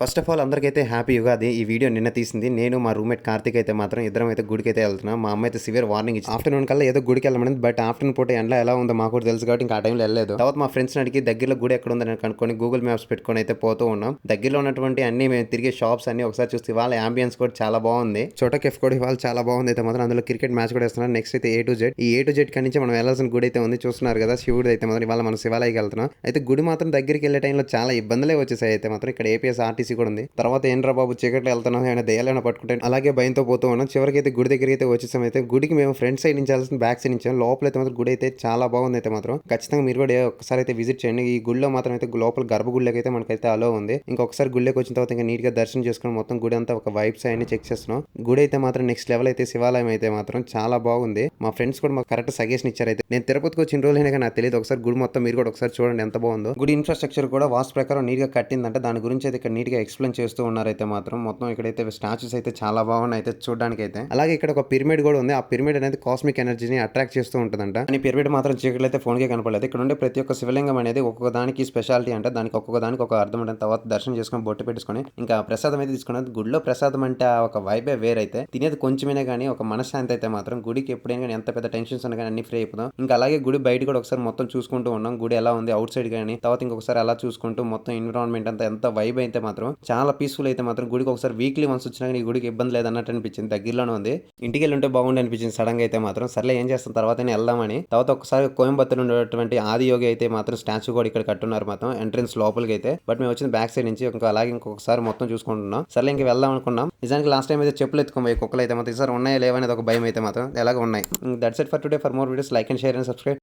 First of all అందరికైతే happy Ugadi. ఈ video నిన్న తీసింది. నేను మా రూమ్‌మేట్ కార్తీక్ అయితే మాత్రం ఇద్దరం అయితే గుడికైతే ఎళ్తున్నాం. మా అమ్మ అయితే సివియర్ వార్నింగ్ ఇచ్చింది. ఆఫ్టర్‌నూన్ కల్లా ఏదో గుడికెళ్ళమనింది. బట్ ఆఫ్టర్‌నూన్ పూట ఎండ ఎలా ఉందో మాకు కూడా తెలుసు కాబట్టి ఇంకా ఆ టైంలో ఎళ్ళలేదు. తర్వాత మా ఫ్రెండ్స్‌ని అడిగి దగ్గరలో గుడి ఎక్కడ ఉందని కనుక్కొని గూగుల్ మ్యాప్స్ పెట్టుకొని అయితే పోతూ ఉన్నాం. దగ్గరలో ఉన్నటువంటి అన్ని మేము తిరిగే షాప్స్ అన్ని ఒకసారి చూస్తే ఇవాళ యాంబియన్స్ కూడా చాలా బాగుంది. చోటా కెఫ్ కూడా ఇవాళ చాలా బాగుంది అయితే మాత్రం అందులో క్రికెట్ మ్యాచ్ కూడా వేస్తున్నారు. నెక్స్ట్ అయితే A to Z. ఈ A to Z కాడి నుంచి మనం వెళ్ళాల్సిన గుడి అయితే ఉంది. చూస్తున్నారు కదా శివుడు అయితే మాత్రం ఇవాళ మనం శివాలయకి వెళ్తున్నాం. అయితే గుడి మాత్రం దగ్గరికి వెళ్ళే టైంలో చాలా ఇబ్బందులే వచ్చేసాయి అయితే మాత్రం ఇక్కడ ఏపీఎస్ ఆర్టీసీ కూడా ఉంది. తర్వాత ఏంట్రా బాబు చీకట్లో వెళ్తున్నాం ఏమైనా దెయ్యాలైనా పట్టుకుంటే అలాగే భయంతో పోతూ ఉన్నాం. చివరికి అయితే గుడి దగ్గరికి అయితే వచ్చేసాం. అయితే గుడికి మేము ఫ్రంట్ సైడ్ నుంచి వెళ్ళాల్సిన బ్యాక్ సైడ్ నుంచి లోపల అయితే మాత్రం గుడి అయితే చాలా బాగుంది అయితే మాత్రం ఖచ్చితంగా మీరు కూడా ఒకసారి అయితే విజిట్ చేయండి. ఈ గుడిలో మాత్రం అయితే లోపల గర్భగుడిలోకి అయితే మనకైతే అలో ఉంది. ఇంకొకసారి గుడిలోకి వచ్చిన తర్వాత ఇంకా నీట్ గా దర్శనం చేసుకుని మొత్తం గుడి అంతా ఒక వైబ్స్ అన్ని చెక్ చేస్తున్నాం. గుడి అయితే మాత్రం నెక్స్ట్ లెవెల్ అయితే శివాలయం అయితే మాత్రం చాలా బాగుంది. మా ఫ్రెండ్స్ కూడా మాకు కరెక్ట్ సజెషన్ ఇచ్చారు. అయితే నేను తిరుపతికి వచ్చిన రోజులైనా కానీ నాకు తెలియదు. ఒకసారి గుడి మొత్తం మీరు కూడా ఒకసారి చూడండి ఎంత బాగుందో. గుడి ఇన్ఫ్రాస్ట్రక్చర్ కూడా వాస్తు ప్రకారం నీట్ గా కట్టిందంటే దాని గురించి అయితే ఇక్కడ నీట్ గా ఎక్స్ప్లెయిన్ చేస్తూ ఉన్నారు అయితే మాత్రం మొత్తం ఇక్కడైతే స్టాచ్యూస్ అయితే చాలా బాగున్నాయి అయితే చూడడానికి అయితే. అలాగే ఇక్కడ ఒక పిరమిడ్ కూడా ఉంది. ఆ పిరమిడ్ అనేది కాస్మిక్ ఎనర్జీని అట్రాక్ట్ చేస్తూ ఉంటుందంట. కానీ పిరమిడ్ మాత్రం చీకట్లో అయితే ఫోన్ కే కనపడలేదు. ఇక్కడ ఉండే ప్రతి ఒక్క శివలింగం అనేది ఒక్కొక్క దానికి స్పెషాలిటీ అంటే దానికి ఒక్కొక్క దానికి ఒక అర్థం ఉంటుంది. తర్వాత దర్శనం చేసుకొని బొట్టు పెట్టుకొని ఇంకా ప్రసాదం అయితే తీసుకున్నది. గుడిలో ప్రసాదం అంటే ఆ ఒక వైబే వేరైతే తినేది కొంచెమే కానీ ఒక మనశ్శాంతి అయితే మాత్రం గుడికి ఎప్పుడైనా కానీ ఎంత పెద్ద టెన్షన్స్ ఉన్నా కానీ అన్ని ఫ్రీ అయిపోతాం. ఇంకా అలాగే గుడి బయట కూడా ఒకసారి మొత్తం చూసుకుంటూ ఉన్నాం. గుడి ఎలా ఉంది అవుట్ సైడ్ కానీ తర్వాత ఇంకొకసారి అలా చూసుకుంటూ మొత్తం ఎన్విరాన్మెంట్ అంతా ఎంత వైబ్ అయితే మాత్రం చాలా పీస్ఫుల్ అయితే మాత్రం గుడికి ఒకసారి వీక్లీ వన్స్ వచ్చినా కానీ ఈ గుడికి ఇబ్బంది లేదు అన్నట్టు అనిపించింది. దగ్గరలోనే ఉంది. ఇంటికి వెళ్ళి ఉంటే బాగుండి అనిపించింది సడన్ గా అయితే మాత్రం. సర్లే ఏం చేస్తాం తర్వాత వెళ్దామని తర్వాత ఒకసారి కోయంబత్తూర్ ఉండేటువంటి ఆదియోగి అయితే మాత్రం స్టాచ్యూ కూడా ఇక్కడ కట్టున్నారు మొత్తం ఎంట్రన్స్ లోపలికి అయితే. బట్ మేము వచ్చిన బ్యాక్ సైడ్ నుంచి ఇంకా అలాగే ఇంకొకసారి మొత్తం చూసుకుంటున్నాం. సర్లే ఇంక వెళ్దాం అనుకున్నాం. నిజానికి లాస్ట్ టైం అయితే చెప్పులు ఎత్తుకోబోయి కుక్కలు అయితే మాత్రం ఈసారి ఉన్నాయా లేవనేది ఒక భయం అయితే మాత్రం ఎలాగ ఉన్నాయి. That's it for today. For more videos like and share and subscribe.